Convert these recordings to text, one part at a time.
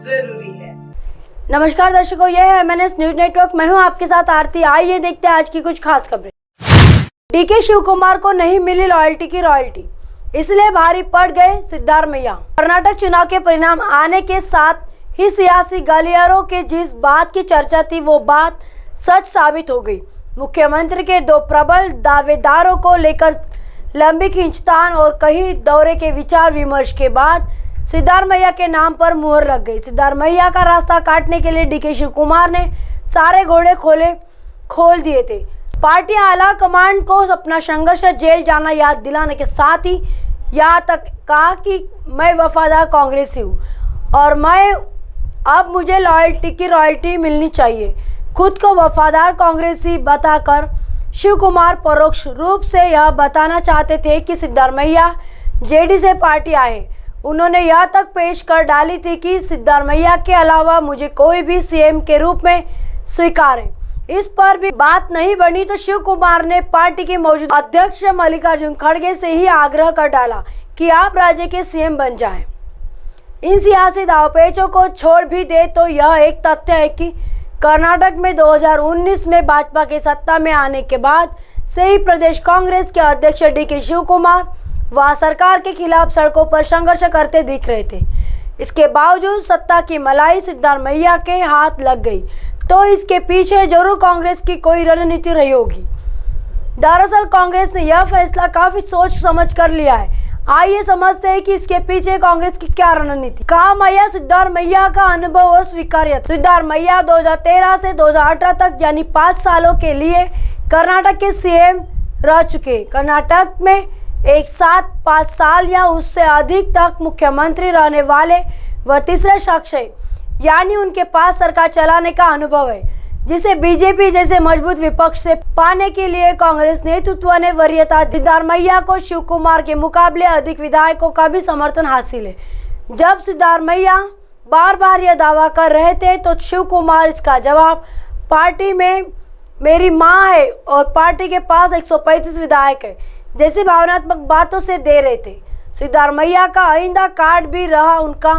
जरूरी है। नमस्कार दर्शकों, यह है MNS न्यूज नेटवर्क। मैं हूं आपके साथ आरती। आइए देखते हैं आज की कुछ खास खबरें। डीके शिव कुमार को नहीं मिली लॉयल्टी की रॉयल्टी, इसलिए भारी पड़ गए सिद्धारमैया। कर्नाटक चुनाव के परिणाम आने के साथ ही सियासी गलियारों के जिस बात की चर्चा थी वो बात सच साबित हो गई। मुख्यमंत्री के दो प्रबल दावेदारों को लेकर लंबी खींचतान और कई दौरे के विचार विमर्श के बाद सिद्धारमैया के नाम पर मुहर लग गई। सिद्धारमैया का रास्ता काटने के लिए डीके शिव कुमार ने सारे घोड़े खोल दिए थे। पार्टी आला कमांड को अपना संघर्ष जेल जाना याद दिलाने के साथ ही यहाँ तक कहा कि मैं वफादार कांग्रेसी हूँ और अब मुझे लॉयल्टी की रॉयल्टी मिलनी चाहिए। खुद को वफादार कांग्रेसी बताकर शिव कुमार परोक्ष रूप से यह बताना चाहते थे कि सिद्धारमैया जेडी से पार्टी आए। उन्होंने यह तक पेश कर डाली थी कि सिद्धारमैया के अलावा मुझे कोई भी सीएम के रूप में स्वीकारे। इस पर भी बात नहीं बनी तो शिव कुमार ने पार्टी के मौजूदा अध्यक्ष मल्लिकार्जुन खड़गे से ही आग्रह कर डाला कि आप राज्य के सीएम बन जाएं। इन सियासी दावपेचों को छोड़ भी दे तो यह एक तथ्य है कि कर्नाटक में 2019 में भाजपा के सत्ता में आने के बाद से ही प्रदेश कांग्रेस के अध्यक्ष डीके शिव कुमार वह सरकार के खिलाफ सड़कों पर संघर्ष करते दिख रहे थे। इसके बावजूद सत्ता की मलाई सिद्धारमैया के हाथ लग गई तो इसके पीछे जरूर कांग्रेस की कोई रणनीति रही होगी। दरअसल कांग्रेस ने यह फैसला काफी सोच समझ कर लिया है। आइए समझते हैं कि इसके पीछे कांग्रेस की क्या रणनीति। कहा मैया सिद्धारमैया का अनुभव और स्वीकार्यता। सिद्धारमैया 2013 से 2018 तक यानी 5 सालों के लिए कर्नाटक के सीएम रह चुके। कर्नाटक में एक साथ 5 साल या उससे अधिक तक मुख्यमंत्री रहने वाले वह तीसरे शख्स है, यानी उनके पास सरकार चलाने का अनुभव है, जिसे बीजेपी जैसे मजबूत विपक्ष से पाने के लिए कांग्रेस नेतृत्व ने वरीयता। सिद्धारमैया को शिव कुमार के मुकाबले अधिक विधायकों का भी समर्थन हासिल है। जब सिद्धारमैया बार बार यह दावा कर रहे थे तो शिव कुमार इसका जवाब पार्टी में मेरी मां है और पार्टी के पास 135 विधायक है जैसी भावनात्मक बातों से दे रहे थे। सिद्धारमैया का आइंदा कार्ड भी रहा उनका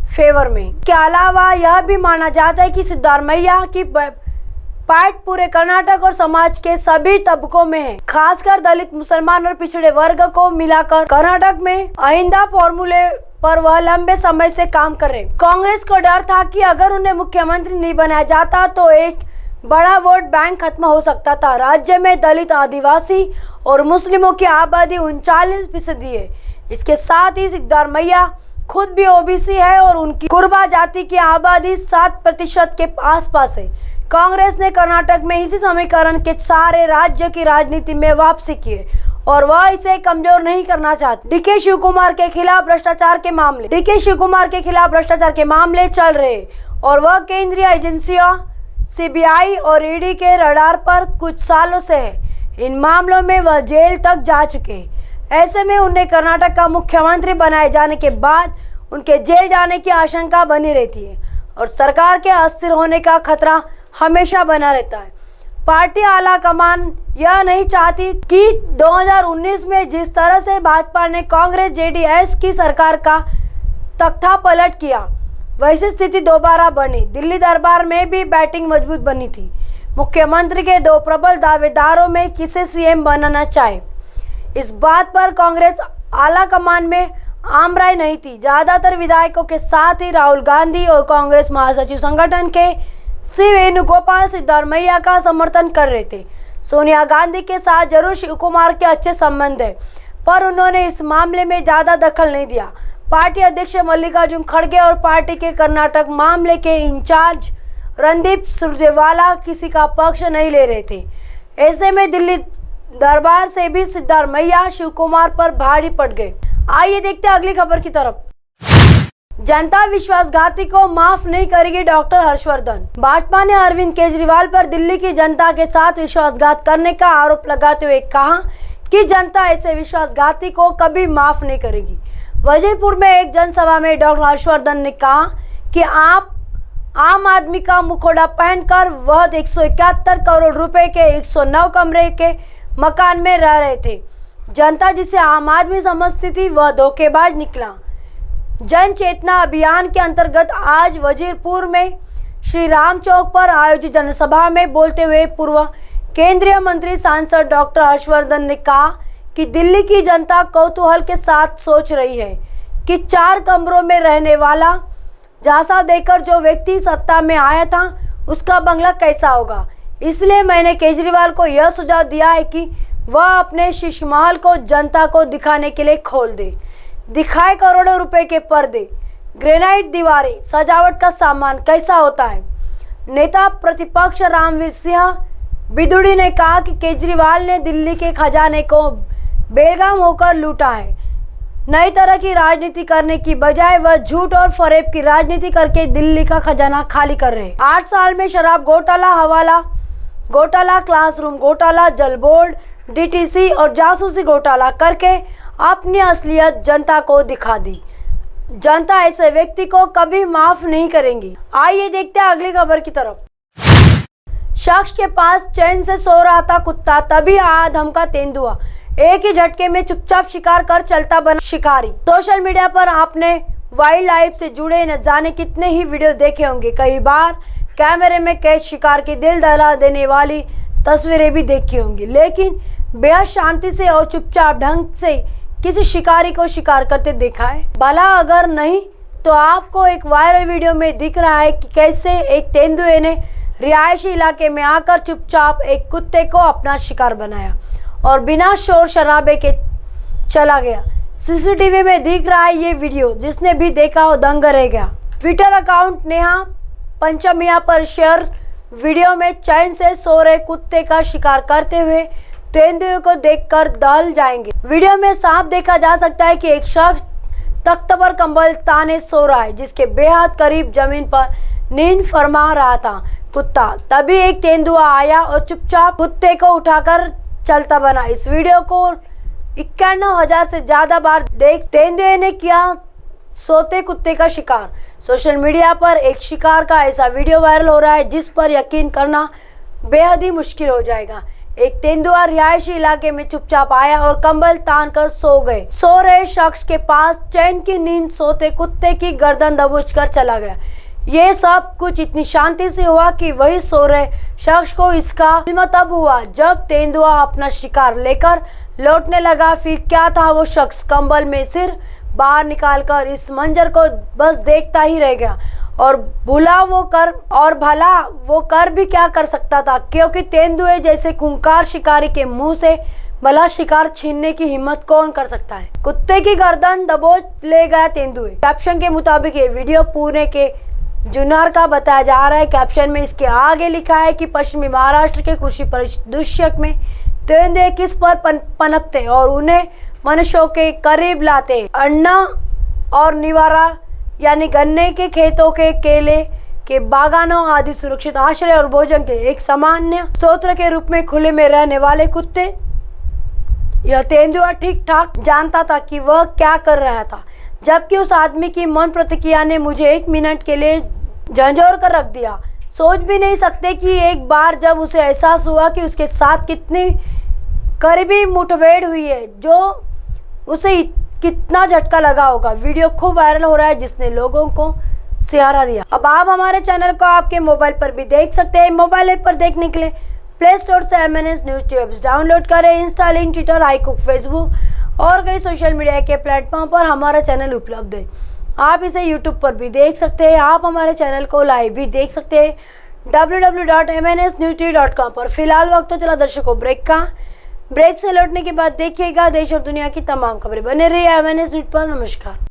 फेवर में। इसके अलावा यह भी माना जाता है कि सिद्धारमैया की पार्ट पूरे कर्नाटक और समाज के सभी तबकों में है, खासकर दलित, मुसलमान और पिछड़े वर्ग को मिलाकर कर्नाटक में आइंदा फॉर्मूले पर वह लंबे समय से काम कर रहे। कांग्रेस को डर था कि अगर उन्हें मुख्यमंत्री नहीं बनाया जाता तो एक बड़ा वोट बैंक खत्म हो सकता था। राज्य में दलित, आदिवासी और मुस्लिमों की आबादी 39% है। इसके साथ ही सिद्धारमैया खुद भी ओबीसी है और उनकी कुर्बा जाति की आबादी 7% के आसपास है। कांग्रेस ने कर्नाटक में इसी समीकरण के सारे राज्य की राजनीति में वापसी की है और वह इसे कमजोर नहीं करना चाहती। डीके शिव कुमार के खिलाफ भ्रष्टाचार के मामले चल रहे और वह केंद्रीय एजेंसियों सीबीआई और ईडी के रडार पर कुछ सालों से है। इन मामलों में वह जेल तक जा चुके हैं। ऐसे में उन्हें कर्नाटक का मुख्यमंत्री बनाए जाने के बाद उनके जेल जाने की आशंका बनी रहती है और सरकार के अस्थिर होने का खतरा हमेशा बना रहता है। पार्टी आला कमान यह नहीं चाहती कि 2019 में जिस तरह से भाजपा ने कांग्रेस जेडीएस की सरकार का तख्ता पलट किया वैसी स्थिति दोबारा बनी। दिल्ली दरबार में भी बैटिंग मजबूत बनी थी। मुख्यमंत्री के दो प्रबल दावेदारों में किसे सीएम बनाना चाहे, इस बात पर कांग्रेस आला कमान में आम राय नहीं थी। ज्यादातर विधायकों के साथ ही राहुल गांधी और कांग्रेस महासचिव संगठन के सी वेणुगोपाल सिद्धारमैया का समर्थन कर रहे थे। सोनिया गांधी के साथ जरूर शिव कुमार के अच्छे संबंध है, पर उन्होंने इस मामले में ज्यादा दखल नहीं दिया। पार्टी अध्यक्ष मल्लिकार्जुन खड़गे और पार्टी के कर्नाटक मामले के इंचार्ज रणदीप सुरजेवाला किसी का पक्ष नहीं ले रहे थे। ऐसे में दिल्ली दरबार से भी सिद्धारमैया शिव कुमार पर भारी पड़ गए। आइए देखते हैं अगली खबर की तरफ। जनता विश्वासघाती को माफ नहीं करेगी, डॉक्टर हर्षवर्धन। भाजपा ने अरविंद केजरीवाल पर दिल्ली की जनता के साथ विश्वासघात करने का आरोप लगाते हुए कहा कि जनता ऐसे विश्वासघाती को कभी माफ नहीं करेगी। वजीरपुर में एक जनसभा में डॉक्टर हर्षवर्धन ने कहा कि आप आम आदमी का मुखौटा पहनकर वह 171 करोड़ रुपए के 109 कमरे के मकान में रह रहे थे। जनता जिसे आम आदमी समझती थी वह धोखेबाज निकला। जन चेतना अभियान के अंतर्गत आज वजीरपुर में श्री राम चौक पर आयोजित जनसभा में बोलते हुए पूर्व केंद्रीय मंत्री सांसद डॉक्टर हर्षवर्धन ने कहा कि दिल्ली की जनता कौतूहल के साथ सोच रही है कि 4 कमरों में रहने वाला झांसा देकर जो व्यक्ति सत्ता में आया था उसका बंगला कैसा होगा। इसलिए मैंने केजरीवाल को यह सुझाव दिया है कि वह अपने शीश महल को जनता को दिखाने के लिए खोल दे, दिखाए करोड़ों रुपए के पर्दे, ग्रेनाइट दीवारें, सजावट का सामान कैसा होता है। नेता प्रतिपक्ष रामवीर सिंह बिदुड़ी ने कहा कि केजरीवाल ने दिल्ली के खजाने को बेलगाम होकर लूटा है। नई तरह की राजनीति करने की बजाय वह झूठ और फरेब की राजनीति करके दिल्ली का खजाना खाली कर रहे हैं। 8 साल में शराब घोटाला, हवाला घोटाला, क्लासरूम घोटाला, जल बोर्ड, डीटीसी और जासूसी घोटाला करके अपनी असलियत जनता को दिखा दी। जनता ऐसे व्यक्ति को कभी माफ नहीं करेंगी। आइए देखते हैं अगली खबर की तरफ। शख्स के पास चैन से सो रहा था कुत्ता, तभी आया धमका तेंदुआ। एक ही झटके में चुपचाप शिकार कर चलता बना शिकारी। सोशल मीडिया पर आपने वाइल्ड लाइफ से जुड़े न जाने कितने ही वीडियो देखे होंगे। कई बार कैमरे में कैद शिकार की दिल दहला देने वाली तस्वीरें भी देखी होंगी, लेकिन बेहद शांति से और चुपचाप ढंग से किसी शिकारी को शिकार करते देखा है? भला अगर नहीं तो आपको एक वायरल वीडियो में दिख रहा है कि कैसे एक तेंदुए ने रिहायशी इलाके में आकर चुपचाप एक कुत्ते को अपना शिकार बनाया और बिना शोर शराबे के चला गया। सीसीटीवी में दिख रहा है ये वीडियो, जिसने भी देखा वो दंग रह गया। ट्विटर अकाउंट नेहा पंचमिया पर शेयर वीडियो में चैन से सो रहे कुत्ते का शिकार करते हुए तेंदुए को देखकर दहल जाएंगे। वीडियो में साफ देखा जा सकता है कि एक शख्स तख्त पर कंबल ताने सो रहा है, जिसके बेहद करीब जमीन पर नींद फरमा रहा था कुत्ता। तभी एक तेंदुआ आया और चुपचाप कुत्ते को उठाकर चलता बना। इस वीडियो को 91,000 से ज्यादा बार देख तेंदुए ने किया सोते कुत्ते का शिकार। सोशल मीडिया पर एक शिकार का ऐसा वीडियो वायरल हो रहा है जिस पर यकीन करना बेहद ही मुश्किल हो जाएगा। एक तेंदुआ रिहायशी इलाके में चुपचाप आया और कंबल तान कर सो गए। सो रहे शख्स के पास चैन की नींद सोते कुत्ते की गर्दन दबोच कर चला गया। ये सब कुछ इतनी शांति से हुआ कि वही सो रहे शख्स को इसका इल्म तब हुआ जब तेंदुआ अपना शिकार लेकर लौटने लगा। फिर क्या था, वो शख्स कंबल में सिर बाहर निकालकर इस मंजर को बस देखता ही रह गया और भला वो कर भी क्या कर सकता था, क्योंकि तेंदुए जैसे खूंखार शिकारी के मुंह से भला शिकार छीनने की हिम्मत कौन कर सकता है। कुत्ते की गर्दन दबोच ले गया तेंदुए। कैप्शन के मुताबिक ये वीडियो पुणे के जुन्नर का बताया जा रहा है। कैप्शन में इसके आगे लिखा है कि पश्चिमी महाराष्ट्र के कृषि परिदृश्य में तेंदुए किस पर पनपते और उन्हें मनुष्यों के करीब लाते। अन्ना और निवारा यानी गन्ने के खेतों के, केले के बागानों आदि सुरक्षित आश्रय और भोजन के एक सामान्य स्रोत के रूप में खुले में रहने वाले कुत्ते। यह तेंदुआ ठीक ठाक जानता था कि वह क्या कर रहा था, जबकि उस आदमी की मौन प्रतिक्रिया ने मुझे 1 मिनट के लिए झंझोर कर रख दिया। सोच भी नहीं सकते कि एक बार जब उसे एहसास हुआ कि उसके साथ कितनी करीबी मुठभेड़ हुई है, जो उसे कितना झटका लगा होगा। वीडियो खूब वायरल हो रहा है, जिसने लोगों को सहारा दिया। अब आप हमारे चैनल को आपके मोबाइल पर भी देख सकते हैं। मोबाइल ऐप पर देखने के लिए प्ले स्टोर से MNS न्यूज़ टीवी डाउनलोड करें। Insta, link, Twitter, iQOO, Facebook और कई सोशल मीडिया के प्लेटफॉर्म पर हमारा चैनल उपलब्ध है। आप इसे यूट्यूब पर भी देख सकते हैं। आप हमारे चैनल को लाइव भी देख सकते हैं www.mnsnewstv.com पर। फिलहाल वक्त तो चला दर्शकों ब्रेक का। ब्रेक से लौटने के बाद देखिएगा देश और दुनिया की तमाम खबरें। बने रहिए MNS न्यूज़ पर। नमस्कार।